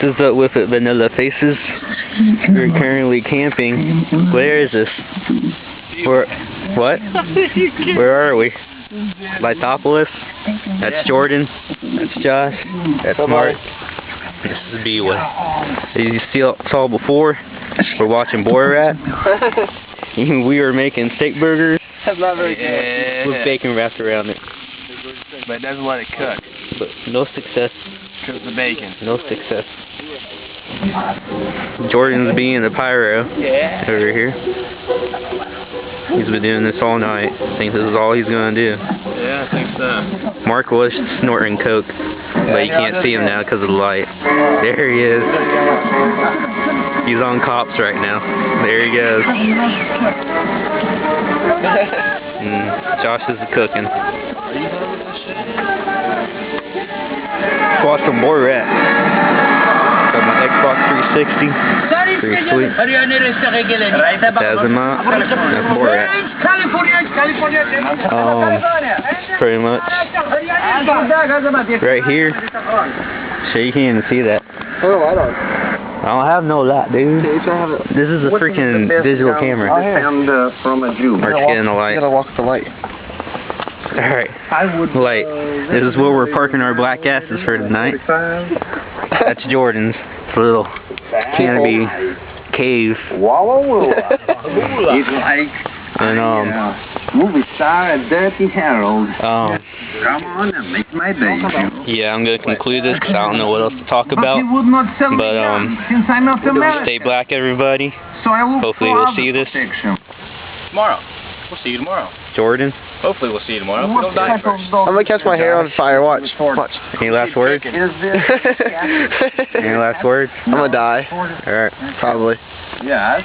This is Up With It Vanilla Faces. We're currently camping. Where is this? Where? What? Where are we? Lithopolis. That's Jordan. That's Josh. That's Mark. This is B-Way. As you saw before, we're watching Borat. We were making steak burgers. That's not very good. With bacon wrapped around it. But it doesn't let it cook. But no success. Because the bacon. No success. Jordan's being the pyro over here. He's been doing this all night. I think this is all he's going to do. Yeah, I think so. Mark was snorting coke, but you can't see him now because of the light. There he is. He's on cops right now. There he goes. Josh is cooking. Let's watch some Borat. Got my Xbox 360. Pretty sweet. That's him up. That's Borat. Pretty much. Right here. So you can't even see that. Oh, I don't have no light, dude. This is a freaking digital camera. From a Jew. Mark's getting the light. You gotta walk the light. Alright. Light. This is where we're parking our black asses for tonight. That's Jordan's little canopy cave. It's like movie star at Dirty Harold. Come on and make my day. Yeah, I'm gonna conclude this because I don't know what else to talk about. But stay black, everybody. Hopefully we'll see this Tomorrow. We'll see you tomorrow. Jordan. Hopefully we'll see you tomorrow. If we don't die first. I'm gonna catch my hair on fire. Watch. Watch. Any last words? Any last words? I'm gonna die. Alright. Probably. Yeah.